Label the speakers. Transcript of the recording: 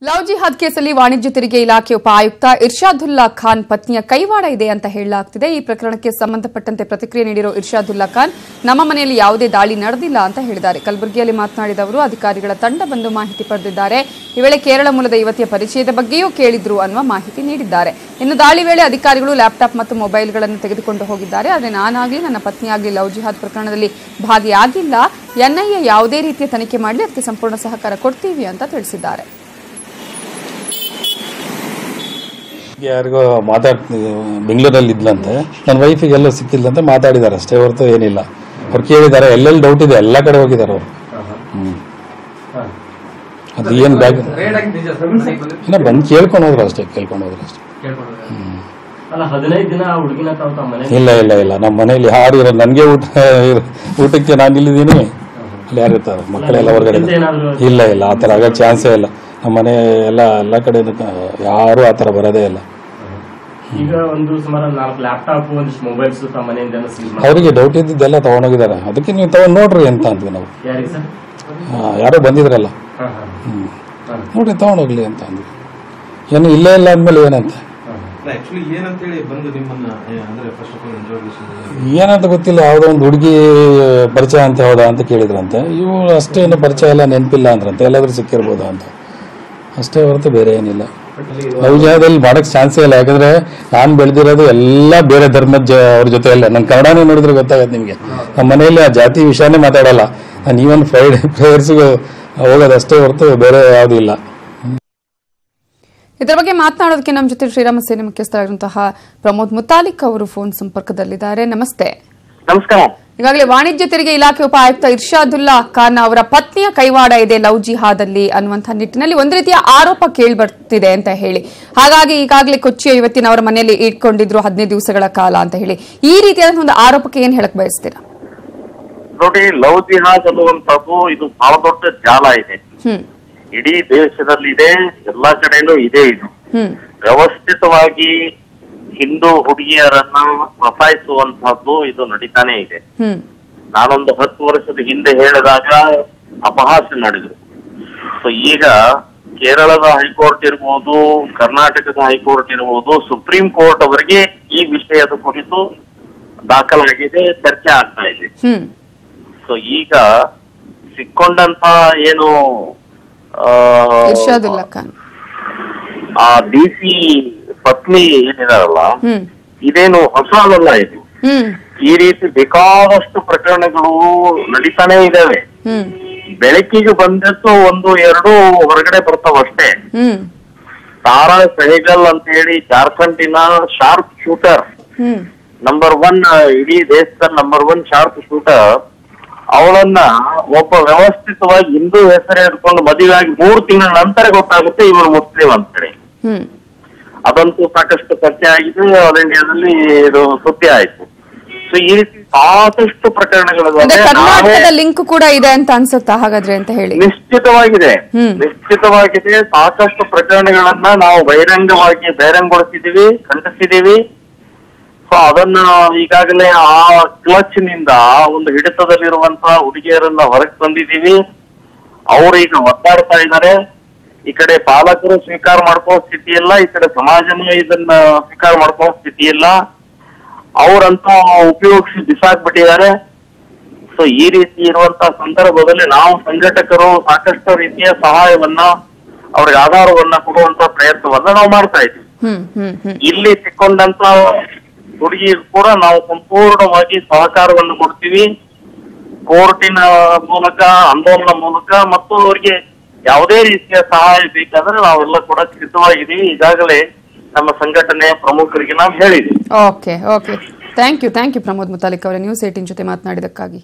Speaker 1: Love ಜಿಹಾದ್ ಕೇಸಲ್ಲಿ ವಾಣಿಜ್ಯ ತೆರಿಗೆ ಇಲಾಖೆ ಉಪ ಆಯುಕ್ತ ಇರ್ಷಾದುಲ್ಲಾ ಖಾನ್ ಪತ್ನಿಯ ಕೈವಾಡ ಇದೆ ಅಂತ ಹೇಳಲಾಗ್ತಿದೆ. ಈ ಪ್ರಕರಣಕ್ಕೆ ಸಂಬಂಧಪಟ್ಟಂತೆ ಪ್ರತಿಕ್ರಿಯೆ ನೀಡಿರೋ ಇರ್ಷಾದುಲ್ಲಾ ಖಾನ್ ನಮ್ಮ ಮನೆಯಲ್ಲಿ ಯಾವುದೇ ದಾಳಿ ನಡೆದಿಲ್ಲ ಅಂತ ಹೇಳಿದ್ದಾರೆ. ಕಲಬುರಗಿಯಲ್ಲಿ ಮಾತನಾಡಿದ ಅವರು ಅಧಿಕಾರಿಗಳ ತಂಡ ಬಂದು ಮಾಹಿತಿ ಪಡೆದಿದ್ದಾರೆ. ಈ ವೇಳೆ ಕೇರಳ ಮೂಲದ ಯುವತಿಯ ಪರಿಚಯದ ಬಗ್ಗೆಯೂ ಕೇಳಿದ್ರು ಅನ್ನುವ ಮಾಹಿತಿ ನೀಡಿದ್ದಾರೆ. ಇನ್ನು ದಾಳಿ ವೇಳೆ ಅಧಿಕಾರಿಗಳು ಲ್ಯಾಪ್ಟಾಪ್ ಮತ್ತು ಮೊಬೈಲ್ಗಳನ್ನು ತೆಗೆದುಕೊಂಡು ಹೋಗಿದ್ದಾರೆ. ಆದರೆ ನಾನಾಗಲಿ ನನ್ನ ಪತ್ನಿಯಾಗಲಿ ಲವ್ ಜಿಹಾದ್ ಪ್ರಕರಣದಲ್ಲಿ ಭಾಗಿಯಾಗಿಲ್ಲ. ಎನ್ಐಎ ಯಾವುದೇ ರೀತಿಯ ತನಿಖೆ ಮಾಡಲಿ ಅದಕ್ಕೆ ಸಂಪೂರ್ಣ ಸಹಕಾರ ಕೊಡ್ತೀವಿ ಅಂತ ತಿಳಿಸಿದ್ದಾರೆ.
Speaker 2: ಯಾರಿಗೋ ಬೆಂಗಳೂರಲ್ಲಿ ಇದ್ಲಂತೆ, ನನ್ನ ವೈಫಿಗೆಲ್ಲ ಸಿಕ್ಕಿಲ್ಲಂತೆ ಮಾತಾಡಿದಾರೆ ಅಷ್ಟೇ ಹೊರತು ಏನಿಲ್ಲ. ಅವ್ರು ಕೇಳಿದ್ದಾರೆ, ಎಲ್ಲೆಲ್ಲಿ ಡೌಟ್ ಇದೆ ಎಲ್ಲ ಕಡೆ ಹೋಗಿದ್ದಾರೆ ಅವರು. ಅದು ಏನು ಬ್ಯಾಗ್ ಇಲ್ಲ, ಬಂದು ಕೇಳ್ಕೊಂಡು ಹೋದ್ರು ಅಷ್ಟೇ. ಇಲ್ಲ ಇಲ್ಲ ಇಲ್ಲ, ನಮ್ಮ ಮನೇಲಿ ಯಾರು ಇರೋ, ನನಗೆ ಊಟಕ್ಕೆ ನಾನು ಇಲ್ಲಿದ್ದೀನಿ, ಅಲ್ಲಿ ಯಾರು ಇರ್ತಾರೆ, ಮಕ್ಕಳೆಲ್ಲ ಹೊರಗಡೆ. ಇಲ್ಲ ಇಲ್ಲ, ಆ ಥರ ಆಗೋ ಚಾನ್ಸೇ ಇಲ್ಲ. ನಮ್ಮ ಮನೆ ಎಲ್ಲ ಕಡೆ ಯಾರು ಆ ಥರ ಬರೋದೇ ಇಲ್ಲ.
Speaker 3: ಈಗ ಒಂದು ಸುಮಾರು 4 ಲ್ಯಾಪ್ಟಾಪ್ ಒಂದಿಷ್ಟು ಮೊಬೈಲ್ಸ್
Speaker 2: ಅವರಿಗೆ ಡೌಟ್ ಇದ್ದಿದ್ದೆಲ್ಲ ತಗೊಂಡೋಗಿದ್ದಾರೆ. ಅದಕ್ಕೆ ನೀವು ತಗೊಂಡು ನೋಡ್ರಿ ಅಂತ ಅಂದ್ವಿ ನಾವು. ಯಾರೋ ಬಂದಿದ್ರಲ್ಲ, ನೋಡ್ರಿ ತಗೊಂಡೋಗ್ಲಿ ಅಂತ ಅಂದ್ವಿ. ಏನು ಇಲ್ಲೇ ಇಲ್ಲ ಅಂದ್ಮೇಲೆ ಏನಂತ ಏನಂತ ಗೊತ್ತಿಲ್ಲ. ಯಾವುದೋ ಒಂದು ಹುಡುಗಿ ಪರಿಚಯ ಅಂತ ಹೌದಾ ಅಂತ ಕೇಳಿದ್ರಂತೆ. ಇವು ಅಷ್ಟೇನು ಪರಿಚಯ ಎಲ್ಲ ನೆನಪಿಲ್ಲ ಅಂದ್ರಂತೆ. ಎಲ್ಲಾದ್ರೂ ಸಿಕ್ಕಿರ್ಬೋದಾ ಅಂತ ಅಷ್ಟೇ ಹೊರತು ಬೇರೆ ಏನಿಲ್ಲ. ಲವ್ ಜಿಹಾದಲ್ಲಿ ಮಾಡಕ್ ಚಾನ್ಸೇ ಇಲ್ಲ. ಯಾಕಂದ್ರೆ ನಾನು ಬೆಳೆದಿರೋದು ಎಲ್ಲ ಬೇರೆ ಧರ್ಮದ ಅವ್ರ ಜೊತೆ ಎಲ್ಲ. ನನ್ನ ಕನ್ನಡನೇ ನೋಡಿದ್ರೆ ಗೊತ್ತಾಗತ್ತೆ ನಿಮ್ಗೆ. ನಮ್ಮ ಮನೆಯಲ್ಲಿ ಆ ಜಾತಿ ವಿಷಯನೇ ಮಾತಾಡಲ್ಲ. ನಾನು ಈವನ್ ಪ್ರೇಯರ್ಸ್ಗೆ ಹೋಗೋದಷ್ಟೇ ಹೊರತು ಬೇರೆ ಯಾವುದೂ ಇಲ್ಲ.
Speaker 1: ಇದರ ಬಗ್ಗೆ ಮಾತನಾಡೋದಕ್ಕೆ ನಮ್ಮ ಜೊತೆ ಶ್ರೀರಾಮ ಸೇನೆ ಮುಖ್ಯಸ್ಥರಾಗಿರುವಂತಹ ಪ್ರಮೋದ್ ಮುತಾಲಿಕ್ ಅವರು ಫೋನ್ ಸಂಪರ್ಕದಲ್ಲಿದ್ದಾರೆ. ನಮಸ್ತೆ.
Speaker 4: ನಮಸ್ಕಾರ.
Speaker 1: ಈಗಾಗಲೇ ವಾಣಿಜ್ಯ ತೆರಿಗೆ ಇಲಾಖೆ ಉಪ ಆಯುಕ್ತ ಇರ್ಷಾದುಲ್ಲಾ ಖಾನ್ ಅವರ ಪತ್ನಿಯ ಕೈವಾಡ ಇದೆ ಲವ್ ಜಿಹಾದಲ್ಲಿ ಅನ್ನುವಂತಹ ನಿಟ್ಟಿನಲ್ಲಿ ಒಂದು ರೀತಿಯ ಆರೋಪ ಕೇಳಿ ಬರ್ತಿದೆ ಅಂತ ಹೇಳಿ, ಹಾಗಾಗಿ ಈಗಾಗಲೇ ಕೊಚ್ಚಿಯ ಯುವತಿನವರ ಮನೆಯಲ್ಲಿ ಇಟ್ಕೊಂಡಿದ್ರು 15 ದಿವಸಗಳ ಕಾಲ ಅಂತ ಹೇಳಿ, ಈ ರೀತಿಯಾದ ಒಂದು ಆರೋಪಕ್ಕೆ ಏನ್ ಹೇಳಕ್ ಬಯಸ್ತೀರಾ?
Speaker 4: ನೋಡಿ, ಲವ್ ಜಿಹಾದ್ ಅನ್ನುವಂಥದ್ದು ಇದು ಬಹಳ ದೊಡ್ಡ ಜಾಲ ಇದೆ. ಇಡೀ ದೇಶದಲ್ಲಿ ಇದೆ, ಎಲ್ಲಾ ಕಡೆನೂ ಇದೆ. ಇದು ವ್ಯವಸ್ಥಿತವಾಗಿ ಹಿಂದೂ ಹುಡುಗಿಯರನ್ನ ಫಸಾಯಿಸುವಂತಹದ್ದು ಇದು ನಡೀತಾನೆ ಇದೆ. ನಾನೊಂದು 10 ವರ್ಷದ ಹಿಂದೆ ಹೇಳಿದಾಗ ಅಪಹಾಸ್ಯ ಮಾಡಿದ್ರು. ಸೊ ಈಗ ಕೇರಳದ ಹೈಕೋರ್ಟ್ ಇರ್ಬೋದು, ಕರ್ನಾಟಕದ ಹೈಕೋರ್ಟ್ ಇರ್ಬೋದು, ಸುಪ್ರೀಂ ಕೋರ್ಟ್ ಅವರಿಗೆ ಈ ವಿಷಯದ ಕುರಿತು ದಾಖಲಾಗಿದೆ, ಚರ್ಚೆ ಆಗ್ತಾ ಇದೆ. ಸೊ ಈಗ ಸಿಕ್ಕೊಂಡಂತ ಏನು
Speaker 1: ಇರ್ಷಾದುಲ್ಲಾ ಖಾನ್
Speaker 4: ಆ DC ಪತ್ನಿ ಏನಿದಾರಲ್ಲ, ಇದೇನು ಹೊಸದಲ್ಲ. ಇದು ಈ ರೀತಿ ಬೇಕಾದಷ್ಟು ಪ್ರಕರಣಗಳು ನಡೀತಾನೆ ಇದಾವೆ. ಬೆಳಕಿಗೆ ಬಂದದ್ದು 1-2 ಹೊರಗಡೆ ಬರ್ತಾವಷ್ಟೇ. ತಾರಾ ಸೆಹಗಲ್ ಅಂತ ಹೇಳಿ ಜಾರ್ಖಂಡಿನ ಶಾರ್ಪ್ ಶೂಟರ್, ನಂಬರ್ 1, ಇಡೀ ದೇಶದ ನಂಬರ್ 1 ಶಾರ್ಪ್ ಶೂಟರ್, ಅವಳನ್ನ ಒಬ್ಬ ವ್ಯವಸ್ಥಿತವಾಗಿ ಹಿಂದೂ ಹೆಸರು ಹಿಡ್ಕೊಂಡು ಮದುವೆಯಾಗಿ 3 ತಿಂಗಳ ನಂತರ ಗೊತ್ತಾಗುತ್ತೆ ಇವರು ಮುಸ್ಲಿಂ ಅಂತೇಳಿ. ಅದಂತೂ ಸಾಕಷ್ಟು ಚರ್ಚೆ ಆಗಿದೆ, ಆಲ್ ಇಂಡಿಯಾದಲ್ಲಿ ಇದು ಸುದ್ದಿ ಆಯ್ತು. ಸೊ ಈ ರೀತಿ ಸಾಕಷ್ಟು ಪ್ರಕರಣಗಳು
Speaker 1: ಲಿಂಕ್ ಕೂಡ ಇದೆ ಅಂತ ಅನ್ಸುತ್ತಾ ಹಾಗಾದ್ರೆ ಅಂತ ಹೇಳಿ?
Speaker 4: ನಿಶ್ಚಿತವಾಗಿದೆ. ಸಾಕಷ್ಟು ಪ್ರಕರಣಗಳನ್ನ ನಾವು ಬಹಿರಂಗಗೊಳಿಸಿದೀವಿ, ಖಂಡಿಸಿದೀವಿ. ಸೊ ಅದನ್ನ ಈಗಾಗಲೇ ಆ ಕ್ಲಚ್ ನಿಂದ ಒಂದು ಹಿಡಿತದಲ್ಲಿರುವಂತಹ ಹುಡುಗಿಯರನ್ನ ಹೊರಗೆ ತಂದಿದ್ದೀವಿ. ಅವರು ಈಗ ಒದ್ದಾಡ್ತಾ ಇದ್ದಾರೆ. ಈ ಕಡೆ ಪಾಲಕರು ಸ್ವೀಕಾರ ಮಾಡ್ಕೋ ಸ್ಥಿತಿ ಇಲ್ಲ, ಈ ಕಡೆ ಸಮಾಜನೂ ಇದನ್ನ ಸ್ವೀಕಾರ ಮಾಡ್ಕೋ ಸ್ಥಿತಿ ಇಲ್ಲ. ಅವರಂತೂ ಉಪಯೋಗಿಸಿ ಬಿಸಾಕ್ಬಿಟ್ಟಿದ್ದಾರೆ. ಸೊ ಈ ರೀತಿ ಇರುವಂತಹ ಸಂದರ್ಭದಲ್ಲಿ ನಾವು ಸಂಘಟಕರು ಸಾಕಷ್ಟು ರೀತಿಯ ಸಹಾಯವನ್ನ, ಅವ್ರಿಗೆ ಆಧಾರವನ್ನ ಕೊಡುವಂತ ಪ್ರಯತ್ನವನ್ನ ನಾವು ಮಾಡ್ತಾ ಇದ್ದೀವಿ. ಇಲ್ಲಿ ಸಿಕ್ಕೊಂಡಂತ ಹುಡುಗಿ ಕೂಡ ನಾವು ಸಂಪೂರ್ಣವಾಗಿ ಸಹಕಾರವನ್ನು ಕೊಡ್ತೀವಿ. ಕೋರ್ಟಿನ ಮೂಲಕ, ಆಂದೋಲನ ಮೂಲಕ, ಮತ್ತು ಅವರಿಗೆ ಯಾವುದೇ ರೀತಿಯ ಸಹಾಯ ಬೇಕಾದ್ರೆ ನಾವೆಲ್ಲ ಕೂಡ ಸಿದ್ಧವಾಗಿದ್ದೀವಿ. ಈಗಾಗಲೇ ನಮ್ಮ ಸಂಘಟನೆಯ ಪ್ರಮುಖರಿಗೆ ನಾವು ಹೇಳಿದ್ದೀವಿ.
Speaker 1: Okay, thank you Pramod Muthalik ಅವರೇ ನ್ಯೂಸ್ 18 ಜೊತೆ ಮಾತನಾಡಿದಕ್ಕಾಗಿ.